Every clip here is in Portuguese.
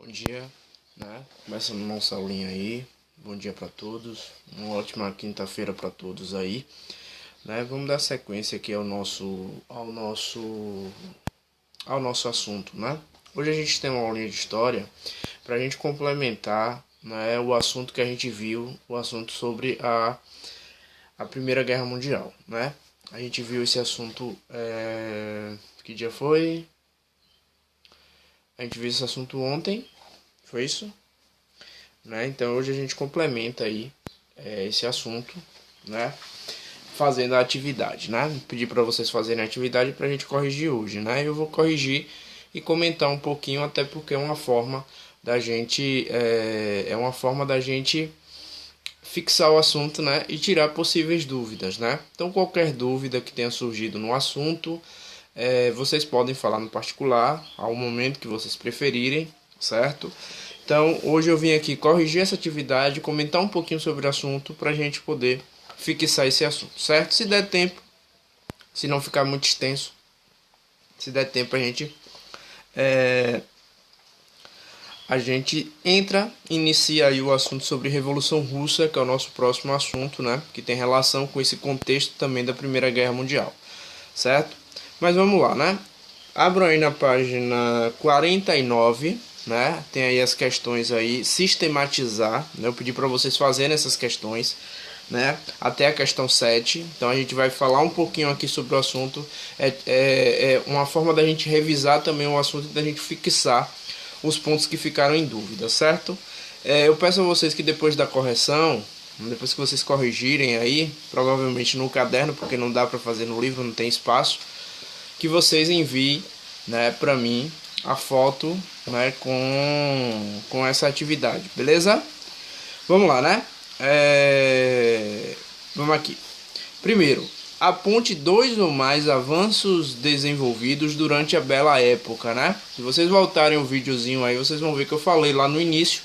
Bom dia, né? Começando nossa aulinha aí. Bom dia para todos. Uma ótima quinta-feira para todos aí, né? Vamos dar sequência aqui ao nosso assunto, né? Hoje a gente tem uma aulinha de história para a gente complementar, né, o assunto que a gente viu, o assunto sobre a Primeira Guerra Mundial, né? A gente viu esse assunto, que dia foi? A gente viu esse assunto ontem, foi isso? Né? Então hoje a gente complementa aí esse assunto, né? Fazendo a atividade, né? Pedir para vocês fazerem a atividade para a gente corrigir hoje, né? Eu vou corrigir e comentar um pouquinho, até porque é uma forma da gente fixar o assunto, né? E tirar possíveis dúvidas, né? Então qualquer dúvida que tenha surgido no assunto, vocês podem falar no particular ao momento que vocês preferirem, certo? Então hoje eu vim aqui corrigir essa atividade, comentar um pouquinho sobre o assunto para a gente poder fixar esse assunto, certo? Se der tempo, se não ficar muito extenso, se der tempo a gente inicia aí o assunto sobre Revolução Russa, que é o nosso próximo assunto, né? Que tem relação com esse contexto também da Primeira Guerra Mundial, certo? Mas vamos lá, né? Abram aí na página 49, né? Tem aí as questões aí, sistematizar, né? Eu pedi para vocês fazerem essas questões, né? Até a questão 7. Então a gente vai falar um pouquinho aqui sobre o assunto. É uma forma da gente revisar também o assunto e da gente fixar os pontos que ficaram em dúvida, certo? Eu peço a vocês que depois da correção, depois que vocês corrigirem aí, provavelmente no caderno, porque não dá para fazer no livro, não tem espaço, que vocês enviem, né, para mim a foto, né, com essa atividade, beleza? Vamos lá, né? Vamos aqui. Primeiro, aponte 2 ou mais avanços desenvolvidos durante a Bela Época, né? Se vocês voltarem o videozinho aí, vocês vão ver que eu falei lá no início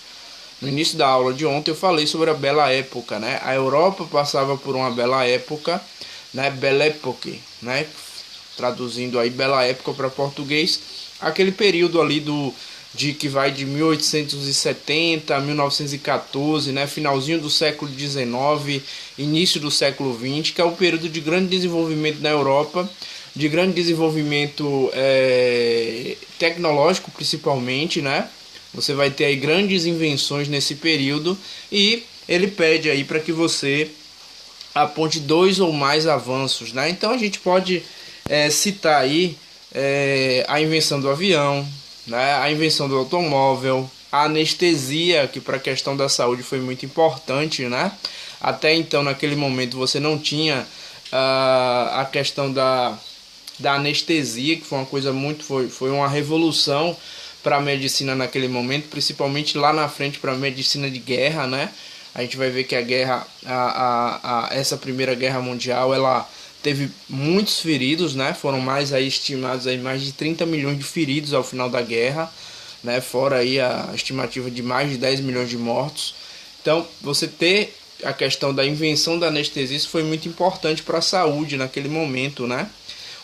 da aula de ontem, eu falei sobre a Bela Época, né? A Europa passava por uma Bela Época, né? Belle Époque, né? Traduzindo aí Bela Época para português, aquele período ali que vai de 1870 a 1914, né, finalzinho do século XIX, início do século XX, que é o período de grande desenvolvimento na Europa, de grande desenvolvimento tecnológico principalmente, né? Você vai ter aí grandes invenções nesse período e ele pede aí para que você aponte 2 ou mais avanços, né? Então a gente pode citar aí a invenção do avião, né, a invenção do automóvel, a anestesia, que para a questão da saúde foi muito importante, né? Até então, naquele momento, você não tinha a questão da anestesia, que foi uma coisa foi uma revolução para a medicina naquele momento, principalmente lá na frente para a medicina de guerra, né? A gente vai ver que a guerra, essa Primeira Guerra Mundial, ela teve muitos feridos, né? Foram estimados aí mais de 30 milhões de feridos ao final da guerra, né? Fora aí a estimativa de mais de 10 milhões de mortos. Então, você ter a questão da invenção da anestesia, isso foi muito importante para a saúde naquele momento, né?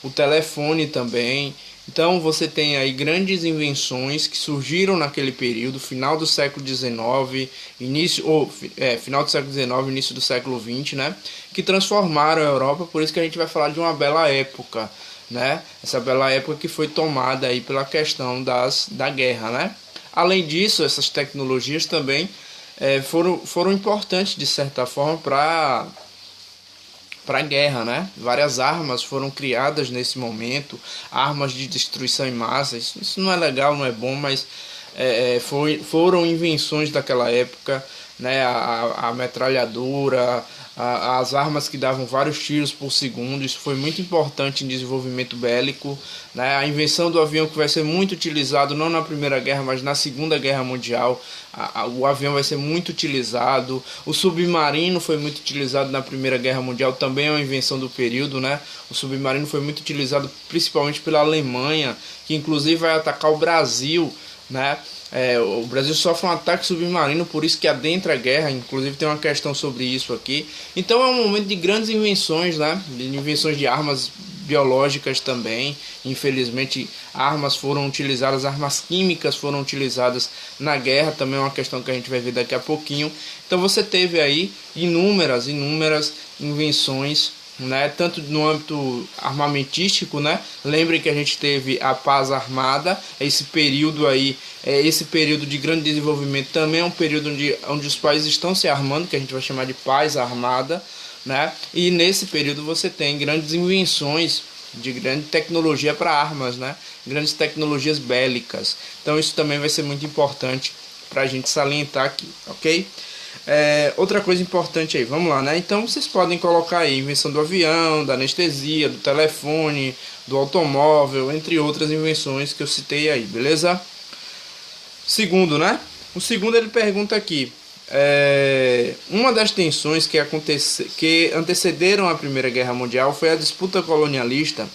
O telefone também. Então você tem aí grandes invenções que surgiram naquele período, final do século XIX, final do século XIX, início do século XX, né? Que transformaram a Europa, por isso que a gente vai falar de uma bela época, né? Essa bela época que foi tomada aí pela questão da guerra, né? Além disso, essas tecnologias também foram importantes de certa forma para a guerra, né? Várias armas foram criadas nesse momento, armas de destruição em massa. Isso não é legal, não é bom, mas foram invenções daquela época, né? A metralhadora, as armas que davam vários tiros por segundo, isso foi muito importante em desenvolvimento bélico, né? A invenção do avião, que vai ser muito utilizado não na Primeira Guerra, mas na Segunda Guerra Mundial. O avião vai ser muito utilizado. O submarino foi muito utilizado na Primeira Guerra Mundial, também é uma invenção do período, né? O submarino foi muito utilizado principalmente pela Alemanha, que inclusive vai atacar o Brasil, né? O Brasil sofre um ataque submarino, por isso que adentra a guerra, inclusive tem uma questão sobre isso aqui. Então é um momento de grandes invenções, né? De invenções de armas biológicas também. Infelizmente, armas foram utilizadas, armas químicas foram utilizadas na guerra, também é uma questão que a gente vai ver daqui a pouquinho. Então você teve aí inúmeras invenções, né, tanto no âmbito armamentístico, né? Lembrem que a gente teve a paz armada, esse período aí, esse período de grande desenvolvimento também é um período onde os países estão se armando, que a gente vai chamar de paz armada, né? E nesse período você tem grandes invenções de grande tecnologia para armas, né? Grandes tecnologias bélicas. Então isso também vai ser muito importante para a gente salientar aqui, ok? Outra coisa importante aí, vamos lá, né? Então vocês podem colocar aí invenção do avião, da anestesia, do telefone, do automóvel, entre outras invenções que eu citei aí, beleza? Segundo, né? O segundo ele pergunta aqui, uma das tensões que antecederam a Primeira Guerra Mundial foi a disputa colonialista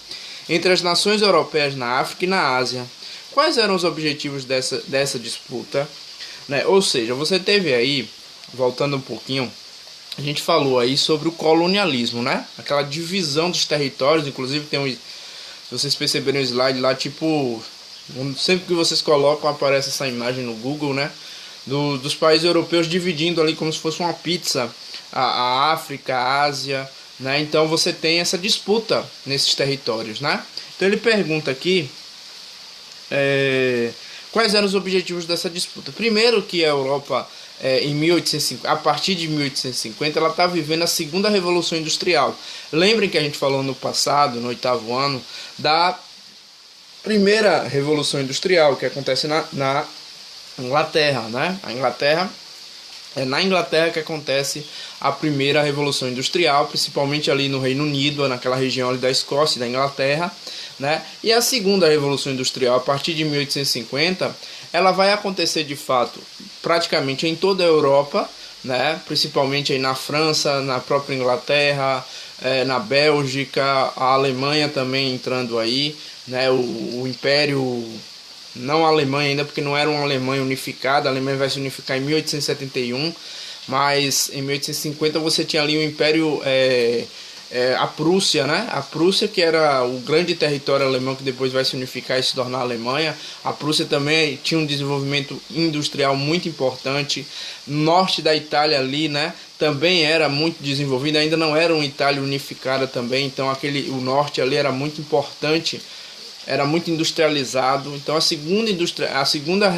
entre as nações europeias na África e na Ásia. Quais eram os objetivos dessa disputa? Né? Ou seja, você teve aí, voltando um pouquinho, a gente falou aí sobre o colonialismo, né? Aquela divisão dos territórios, inclusive tem se vocês perceberem o slide lá, tipo, sempre que vocês colocam aparece essa imagem no Google, né? Dos países europeus dividindo ali como se fosse uma pizza a África, a Ásia, né? Então você tem essa disputa nesses territórios, né? Então ele pergunta aqui quais eram os objetivos dessa disputa. Primeiro que a Europa a partir de 1850 ela está vivendo a segunda revolução industrial. Lembrem que a gente falou no passado, no 8º ano, da primeira revolução industrial que acontece na Inglaterra, né? É na Inglaterra que acontece a primeira revolução industrial, principalmente ali no Reino Unido, naquela região ali da Escócia e da Inglaterra, né? E a segunda revolução industrial, a partir de 1850, ela vai acontecer de fato praticamente em toda a Europa, né? Principalmente aí na França, na própria Inglaterra, na Bélgica, a Alemanha também entrando aí, né? O Império, não a Alemanha ainda, porque não era uma Alemanha unificada, a Alemanha vai se unificar em 1871, mas em 1850 você tinha ali o Império, a Prússia, né? A Prússia, que era o grande território alemão que depois vai se unificar e se tornar a Alemanha. A Prússia também tinha um desenvolvimento industrial muito importante. Norte da Itália ali, né? Também era muito desenvolvido, ainda não era uma Itália unificada também, então o norte ali era muito importante, era muito industrializado. Então a segunda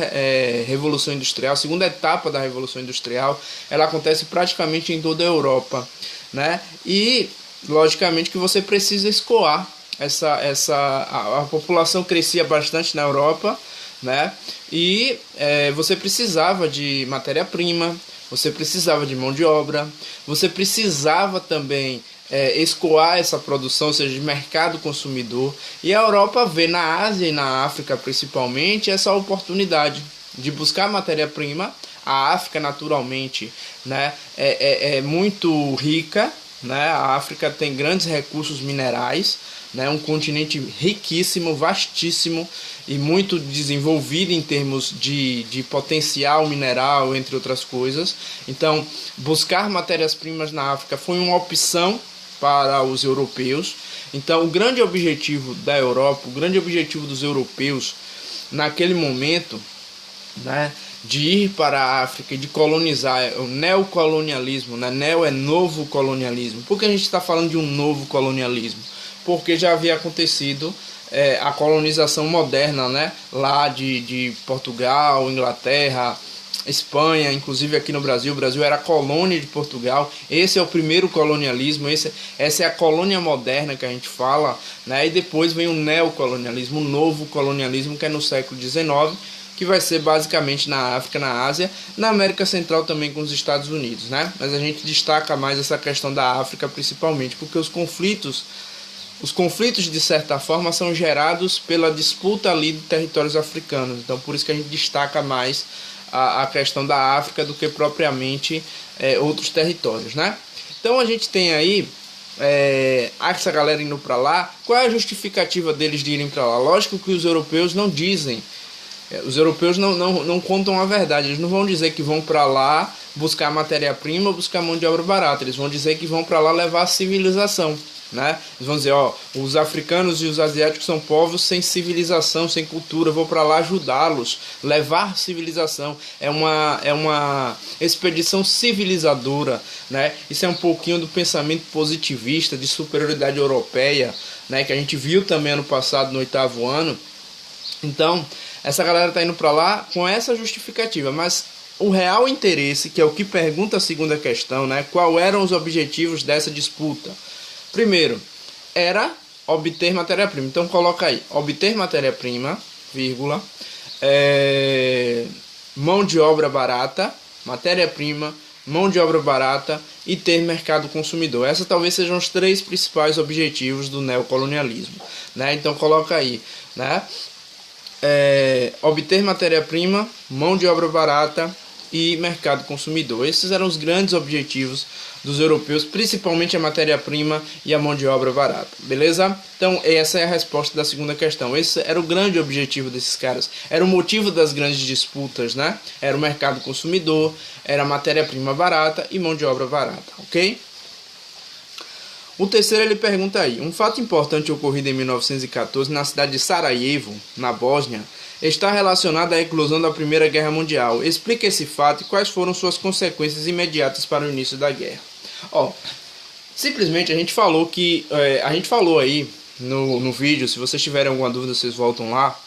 revolução industrial, a segunda etapa da revolução industrial, ela acontece praticamente em toda a Europa, né? E logicamente que você precisa escoar a população crescia bastante na Europa, né? E você precisava de matéria-prima, você precisava de mão de obra, você precisava também escoar essa produção, ou seja, de mercado consumidor. E a Europa vê na Ásia e na África principalmente essa oportunidade de buscar matéria-prima. A África naturalmente, né, é muito rica, né? A África tem grandes recursos minerais, né? Um continente riquíssimo, vastíssimo e muito desenvolvido em termos de potencial mineral, entre outras coisas. Então, buscar matérias-primas na África foi uma opção para os europeus. Então, o grande objetivo da Europa, o grande objetivo dos europeus naquele momento, né, de ir para a África e de colonizar, o neocolonialismo, né? Neo é novo colonialismo. Por que a gente está falando de um novo colonialismo? Porque já havia acontecido a colonização moderna, né? Lá de Portugal, Inglaterra, Espanha, inclusive aqui no Brasil. O Brasil era colônia de Portugal. Esse é o primeiro colonialismo, essa é a colônia moderna que a gente fala, né? E depois vem o neocolonialismo, o novo colonialismo, que é no século XIX, que vai ser basicamente na África, na Ásia, na América Central também com os Estados Unidos, né? Mas a gente destaca mais essa questão da África principalmente, porque os conflitos de certa forma são gerados pela disputa ali de territórios africanos. Então por isso que a gente destaca mais a questão da África do que propriamente outros territórios, né? Então a gente tem aí essa galera indo para lá. Qual é a justificativa deles de irem para lá? Lógico que os europeus não dizem. Os europeus não contam a verdade. Eles não vão dizer que vão para lá buscar matéria-prima ou buscar mão de obra barata. Eles vão dizer que vão para lá levar a civilização. né? Eles vão dizer, ó, os africanos e os asiáticos são povos sem civilização, sem cultura, vou para lá ajudá-los, levar civilização, é uma expedição civilizadora, né? Isso é um pouquinho do pensamento positivista de superioridade europeia, né? Que a gente viu também ano passado no 8º ano. Então, essa galera tá indo para lá com essa justificativa, mas o real interesse, que é o que pergunta a segunda questão, né? Qual eram os objetivos dessa disputa? Primeiro, era obter matéria-prima. Então coloca aí, obter matéria-prima, vírgula, mão de obra barata, matéria-prima, mão de obra barata e ter mercado consumidor. Essas talvez sejam os 3 principais objetivos do neocolonialismo, né? Então coloca aí, né? Obter matéria-prima, mão de obra barata e mercado consumidor. Esses eram os grandes objetivos dos europeus, principalmente a matéria-prima e a mão de obra barata, beleza? Então essa é a resposta da segunda questão. Esse era o grande objetivo desses caras, era o motivo das grandes disputas, né? Era o mercado consumidor, era a matéria-prima barata e mão de obra barata, ok? O terceiro, ele pergunta aí, um fato importante ocorrido em 1914 na cidade de Sarajevo, na Bósnia, está relacionado à eclosão da Primeira Guerra Mundial. Explique esse fato e quais foram suas consequências imediatas para o início da guerra. Simplesmente a gente falou aí no vídeo, se vocês tiverem alguma dúvida, vocês voltam lá.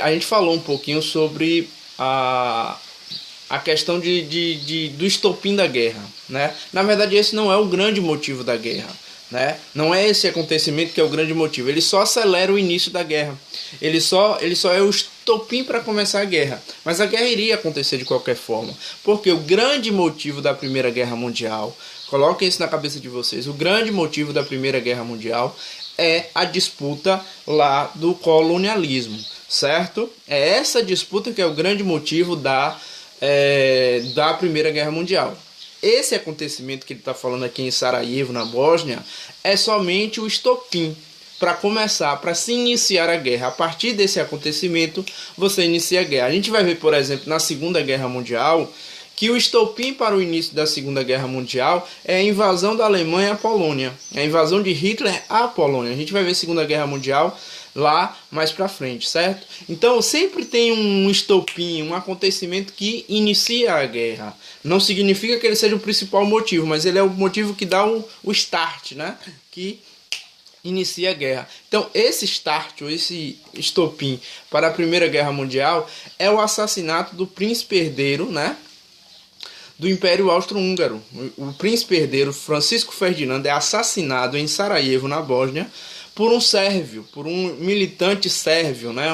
A gente falou um pouquinho sobre a questão do estopim da guerra, né? Na verdade, esse não é o grande motivo da guerra, né? Não é esse acontecimento que é o grande motivo. Ele só acelera o início da guerra. Ele só é o estopim para começar a guerra. Mas a guerra iria acontecer de qualquer forma, porque o grande motivo da Primeira Guerra Mundial, coloquem isso na cabeça de vocês, o grande motivo da Primeira Guerra Mundial é a disputa lá do colonialismo, certo? É essa disputa que é o grande motivo da Primeira Guerra Mundial. Esse acontecimento que ele está falando aqui em Sarajevo, na Bósnia, é somente o estopim para começar, para se iniciar a guerra. A partir desse acontecimento, você inicia a guerra. A gente vai ver, por exemplo, na Segunda Guerra Mundial, que o estopim para o início da Segunda Guerra Mundial é a invasão da Alemanha à Polônia, a invasão de Hitler à Polônia. A gente vai ver a Segunda Guerra Mundial lá mais pra frente, certo? Então sempre tem um estopim, um acontecimento que inicia a guerra. Não significa que ele seja o principal motivo, mas ele é o motivo que dá o start, né? Que inicia a guerra. Então esse start, ou esse estopim para a Primeira Guerra Mundial é o assassinato do príncipe herdeiro, né? Do Império Austro-Húngaro. O príncipe herdeiro Francisco Ferdinando é assassinado em Sarajevo, na Bósnia, por um sérvio, por um militante sérvio, né,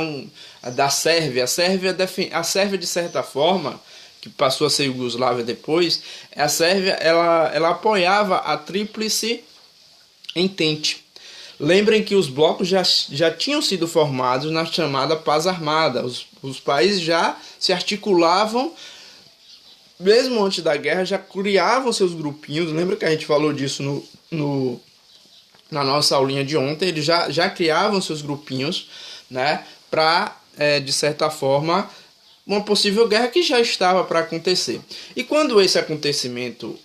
da Sérvia. A Sérvia, de certa forma, que passou a ser Iugoslávia depois, a Sérvia ela apoiava a Tríplice Entente. Lembrem que os blocos já tinham sido formados na chamada Paz Armada. Os países já se articulavam, mesmo antes da guerra, já criavam seus grupinhos. Lembra que a gente falou disso na nossa aulinha de ontem? Eles já criavam seus grupinhos, né, para, de certa forma, uma possível guerra que já estava para acontecer. E quando esse acontecimento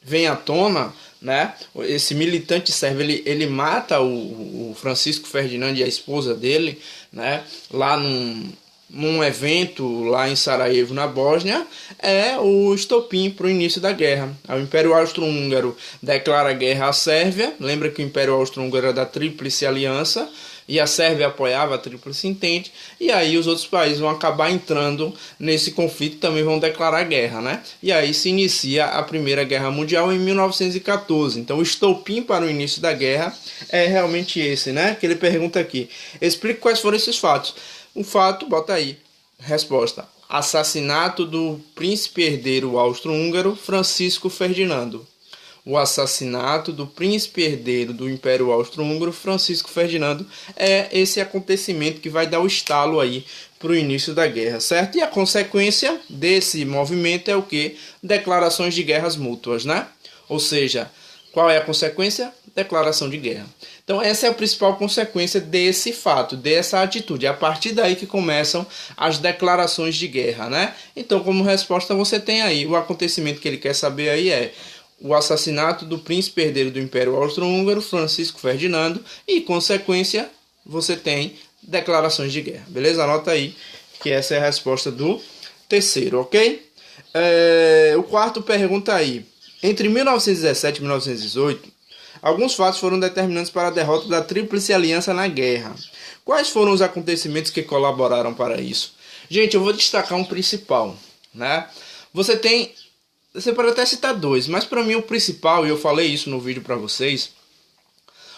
vem à tona, né, esse militante sérvio ele mata o Francisco Ferdinando e a esposa dele, né, lá num evento lá em Sarajevo, na Bósnia, é o estopim para o início da guerra. O Império Austro-Húngaro declara guerra à Sérvia. Lembra que o Império Austro-Húngaro era da Tríplice Aliança e a Sérvia apoiava a Tríplice Entente, e aí os outros países vão acabar entrando nesse conflito e também vão declarar guerra, né? E aí se inicia a Primeira Guerra Mundial em 1914. Então o estopim para o início da guerra é realmente esse, né? Que ele pergunta aqui. Explique quais foram esses fatos. O fato, bota aí, resposta: assassinato do príncipe herdeiro austro-húngaro Francisco Ferdinando. O assassinato do príncipe herdeiro do Império Austro-Húngaro Francisco Ferdinando é esse acontecimento que vai dar o estalo aí para o início da guerra, certo? E a consequência desse movimento é o quê? Declarações de guerras mútuas, né? Ou seja, qual é a consequência? Declaração de guerra. Então essa é a principal consequência desse fato, dessa atitude. É a partir daí que começam as declarações de guerra, né? Então, como resposta, você tem aí o acontecimento que ele quer saber aí o assassinato do príncipe herdeiro do Império Austro-Húngaro, Francisco Ferdinando, e, consequência, você tem declarações de guerra. Beleza? Anota aí que essa é a resposta do terceiro, ok? O quarto pergunta aí. Entre 1917 e 1918, alguns fatos foram determinantes para a derrota da Tríplice Aliança na guerra. Quais foram os acontecimentos que colaboraram para isso? Gente, eu vou destacar um principal, né? Você pode até citar dois, mas para mim o principal, e eu falei isso no vídeo para vocês,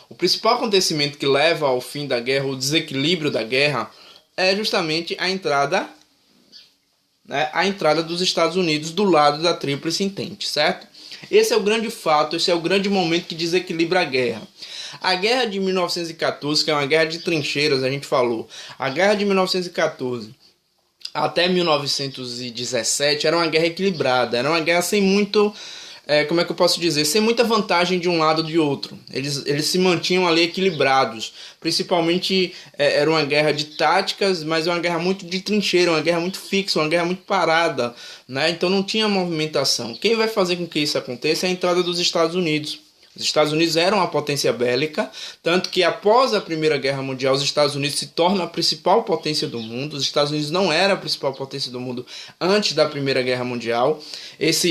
o principal acontecimento que leva ao fim da guerra, o desequilíbrio da guerra, é justamente a entrada dos Estados Unidos do lado da Tríplice Entente, certo? Esse é o grande fato, esse é o grande momento que desequilibra a guerra. A guerra de 1914, que é uma guerra de trincheiras, a gente falou, a guerra de 1914 até 1917 era uma guerra equilibrada, era uma guerra sem muito, como é que eu posso dizer, sem muita vantagem de um lado ou de outro. Eles se mantinham ali equilibrados, principalmente era uma guerra de táticas, mas uma guerra muito de trincheira, uma guerra muito fixa, uma guerra muito parada, né? Então não tinha movimentação. Quem vai fazer com que isso aconteça é a entrada dos Estados Unidos. Os Estados Unidos eram uma potência bélica, tanto que após a Primeira Guerra Mundial, os Estados Unidos se tornam a principal potência do mundo. Os Estados Unidos não era a principal potência do mundo antes da Primeira Guerra Mundial. Esse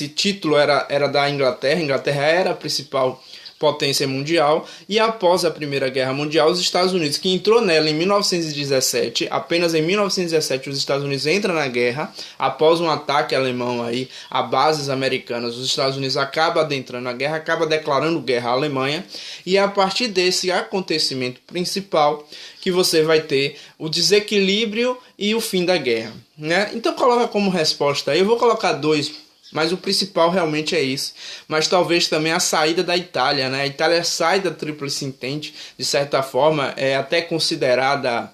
título era da Inglaterra. A Inglaterra era a principal potência mundial, e após a Primeira Guerra Mundial, os Estados Unidos, que entrou nela em 1917, apenas em 1917 os Estados Unidos entram na guerra, após um ataque alemão aí a bases americanas, os Estados Unidos acabam adentrando a guerra, acaba declarando guerra à Alemanha, e é a partir desse acontecimento principal que você vai ter o desequilíbrio e o fim da guerra, né? Então coloca como resposta aí, eu vou colocar dois, mas o principal realmente é isso. Mas talvez também a saída da Itália, né? A Itália sai da Tríplice Entente, de certa forma, é até considerada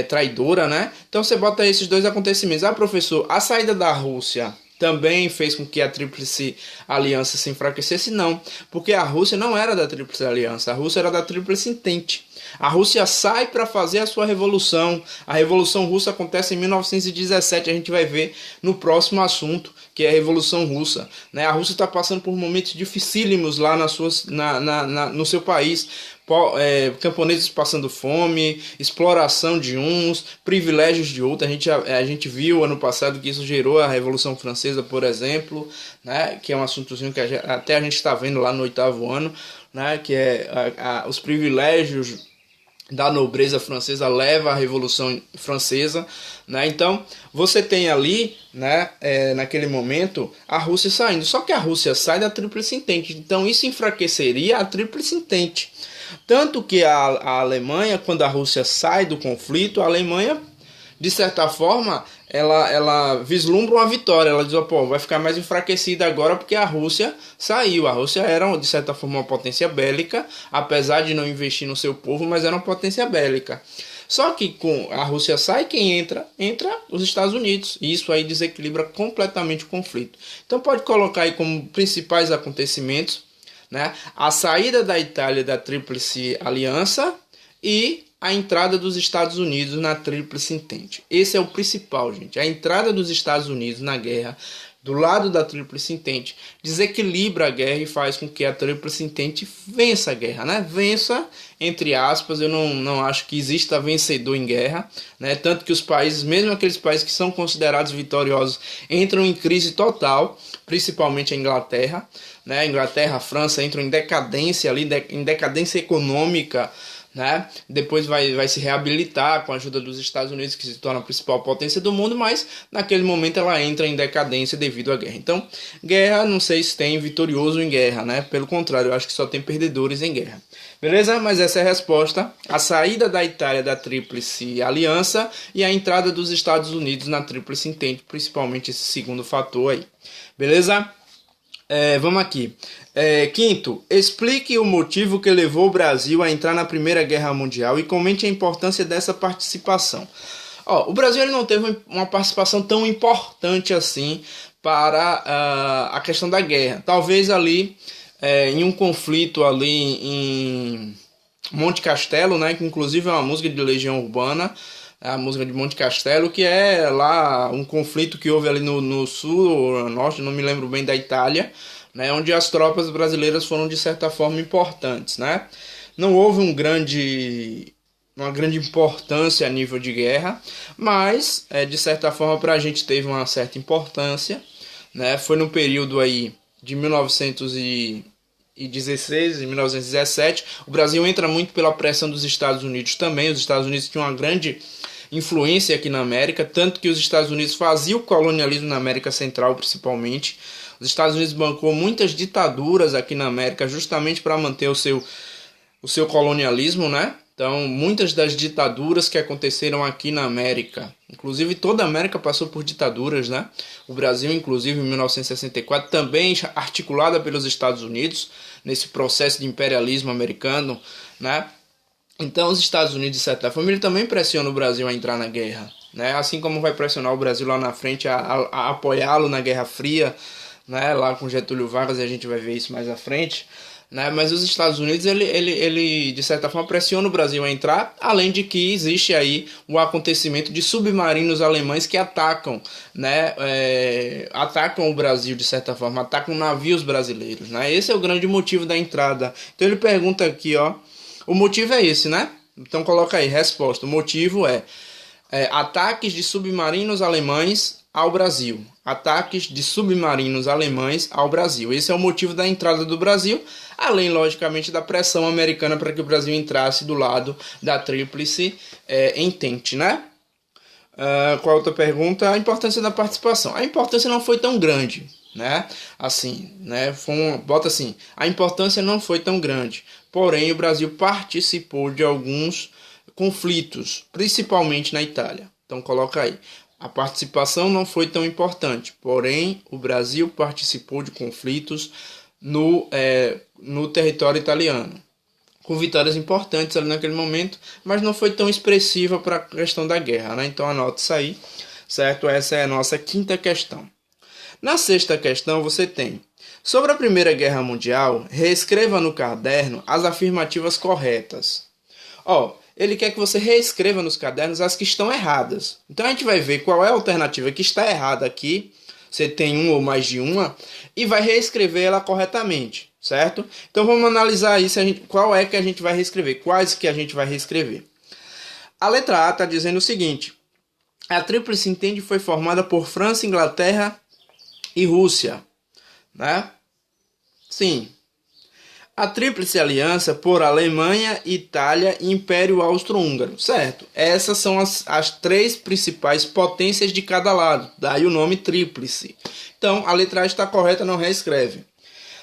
traidora, né? Então você bota esses dois acontecimentos. Ah, professor, a saída da Rússia também fez com que a Tríplice Aliança se enfraquecesse? Não, porque a Rússia não era da Tríplice Aliança, a Rússia era da Tríplice Entente. A Rússia sai para fazer a sua revolução. A Revolução Russa acontece em 1917. A gente vai ver no próximo assunto, que é a Revolução Russa, né? A Rússia está passando por momentos dificílimos lá no seu país. Camponeses passando fome, exploração de uns, privilégios de outros. A gente viu ano passado que isso gerou a Revolução Francesa, por exemplo, né? Que é um assuntozinho que até a gente está vendo lá no 8º ano, né? Que é os privilégios da nobreza francesa leva à Revolução Francesa, né? Então você tem ali, né, naquele momento a Rússia saindo, só que a Rússia sai da Tríplice Entente, então isso enfraqueceria a Tríplice Entente, tanto que a Alemanha, quando a Rússia sai do conflito, a Alemanha, de certa forma, ela vislumbra uma vitória. Ela diz, pô, vai ficar mais enfraquecida agora porque a Rússia saiu. A Rússia era, de certa forma, uma potência bélica, apesar de não investir no seu povo, mas era uma potência bélica. Só que com a Rússia sai, quem entra os Estados Unidos. E isso aí desequilibra completamente o conflito. Então pode colocar aí como principais acontecimentos, né, a saída da Itália da Tríplice Aliança e a entrada dos Estados Unidos na Tríplice Entente. Esse é o principal, gente. A entrada dos Estados Unidos na guerra, do lado da Tríplice Entente, desequilibra a guerra e faz com que a Tríplice Entente vença a guerra, né? Vença, entre aspas. Eu não acho que exista vencedor em guerra, né? Tanto que os países, mesmo aqueles países que são considerados vitoriosos, entram em crise total, principalmente a Inglaterra, né? A Inglaterra, a França entram em decadência ali, em decadência econômica, né? Depois vai se reabilitar com a ajuda dos Estados Unidos, que se torna a principal potência do mundo, mas naquele momento ela entra em decadência devido à guerra. Então, guerra, não sei se tem vitorioso em guerra, né? Pelo contrário, eu acho que só tem perdedores em guerra. Beleza? Mas essa é a resposta. A saída da Itália da Tríplice Aliança e a entrada dos Estados Unidos na Tríplice Entente, principalmente esse segundo fator aí. Beleza? Vamos aqui. Quinto, explique o motivo que levou o Brasil a entrar na Primeira Guerra Mundial e comente a importância dessa participação. O Brasil ele não teve uma participação tão importante assim para a questão da guerra. Talvez ali em um conflito ali em Monte Castelo, né, que inclusive é uma música de Legião Urbana, a música de Monte Castelo, que é lá um conflito que houve ali no sul ou no norte, não me lembro bem, da Itália, né, onde as tropas brasileiras foram de certa forma importantes, né? Não houve uma grande importância a nível de guerra, mas de certa forma para a gente teve uma certa importância, né? Foi no período aí de 1916 e 1917. O Brasil entra muito pela pressão dos Estados Unidos também. Os Estados Unidos tinham uma grande influência aqui na América, tanto que os Estados Unidos faziam o colonialismo na América Central, principalmente. Os Estados Unidos bancou muitas ditaduras aqui na América justamente para manter o seu colonialismo, né? Então, muitas das ditaduras que aconteceram aqui na América, inclusive toda a América passou por ditaduras, né? O Brasil, inclusive, em 1964, também articulada pelos Estados Unidos, nesse processo de imperialismo americano, né? Então, os Estados Unidos, de certa forma, ele também pressiona o Brasil a entrar na guerra, né? Assim como vai pressionar o Brasil lá na frente a apoiá-lo na Guerra Fria, né? Lá com Getúlio Vargas, e a gente vai ver isso mais à frente. Né? Mas os Estados Unidos, ele de certa forma pressiona o Brasil a entrar, além de que existe aí o acontecimento de submarinos alemães que atacam, né? Atacam o Brasil de certa forma, atacam navios brasileiros, né? Esse é o grande motivo da entrada. Então ele pergunta aqui, ó, o motivo é esse, né? Então coloca aí, resposta, o motivo é ataques de submarinos alemães ao Brasil. Ataques de submarinos alemães ao Brasil. Esse é o motivo da entrada do Brasil, além, logicamente, da pressão americana para que o Brasil entrasse do lado da Tríplice Entente, né? Qual a outra pergunta? A importância da participação. A importância não foi tão grande, né? Assim, né? Bota assim, a importância não foi tão grande. Porém, o Brasil participou de alguns conflitos, principalmente na Itália. Então, coloca aí. A participação não foi tão importante, porém o Brasil participou de conflitos no território italiano, com vitórias importantes ali naquele momento, mas não foi tão expressiva para a questão da guerra, né? Então anota isso aí, certo? Essa é a nossa quinta questão. Na sexta questão você tem: sobre a Primeira Guerra Mundial, reescreva no caderno as afirmativas corretas. Ele quer que você reescreva nos cadernos as que estão erradas. Então a gente vai ver qual é a alternativa que está errada aqui. Você tem uma ou mais de uma e vai reescrever ela corretamente, certo? Então vamos analisar aí qual é que a gente vai reescrever, quais que a gente vai reescrever. A letra A está dizendo o seguinte: a Tríplice Entente foi formada por França, Inglaterra e Rússia, né? Sim. A Tríplice Aliança por Alemanha, Itália e Império Austro-Húngaro, certo? Essas são as três principais potências de cada lado, daí o nome Tríplice. Então, a letra A está correta, não reescreve.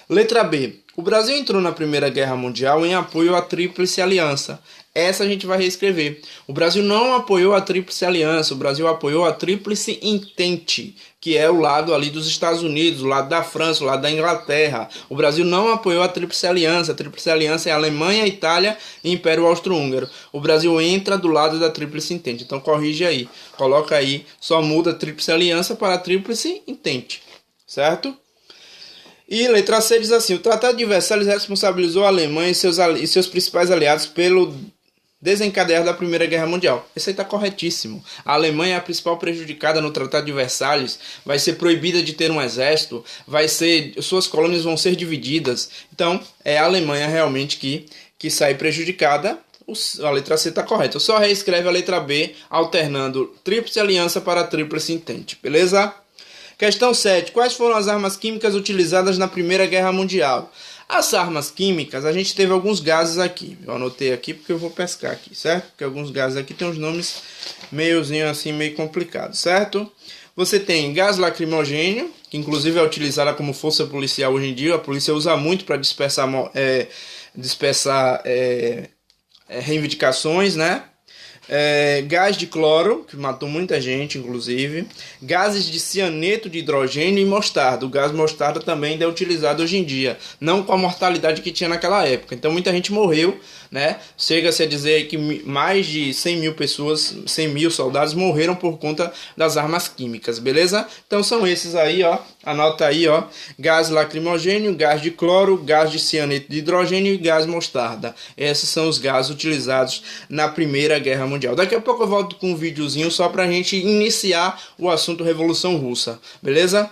Letra B. O Brasil entrou na Primeira Guerra Mundial em apoio à Tríplice Aliança. Essa a gente vai reescrever. O Brasil não apoiou a Tríplice Aliança, o Brasil apoiou a Tríplice Entente, que é o lado ali dos Estados Unidos, o lado da França, o lado da Inglaterra. O Brasil não apoiou a Tríplice Aliança. A Tríplice Aliança é Alemanha, Itália e Império Austro-Húngaro. O Brasil entra do lado da Tríplice Entente. Então corrige aí. Coloca aí, só muda a Tríplice Aliança para a Tríplice Entente. Certo? E letra C diz assim: o Tratado de Versalhes responsabilizou a Alemanha e seus principais aliados pelo desencadear da Primeira Guerra Mundial. Isso aí está corretíssimo. A Alemanha é a principal prejudicada no Tratado de Versalhes, vai ser proibida de ter um exército, suas colônias vão ser divididas. Então, é a Alemanha realmente que sai prejudicada. A letra C está correta. Só reescreve a letra B, alternando Tríplice Aliança para Tríplice Entente. Beleza? Questão 7. Quais foram as armas químicas utilizadas na Primeira Guerra Mundial? As armas químicas, a gente teve alguns gases aqui. Eu anotei aqui porque eu vou pescar aqui, certo? Porque alguns gases aqui tem uns nomes meio complicados, certo? Você tem gás lacrimogênio, que inclusive é utilizada como força policial hoje em dia. A polícia usa muito para dispersar reivindicações, né? Gás de cloro, que matou muita gente, inclusive. Gases de cianeto de hidrogênio e mostarda. O gás mostarda também ainda é utilizado hoje em dia, não com a mortalidade que tinha naquela época. Então muita gente morreu, né? Chega-se a dizer que mais de 100 mil pessoas, 100 mil soldados morreram por conta das armas químicas, beleza? Então são esses aí, ó. Anota aí, ó. Gás lacrimogênio, gás de cloro, gás de cianeto de hidrogênio e gás mostarda. Esses são os gases utilizados na Primeira Guerra Mundial. Mundial. Daqui a pouco eu volto com um videozinho só pra gente iniciar o assunto Revolução Russa, beleza?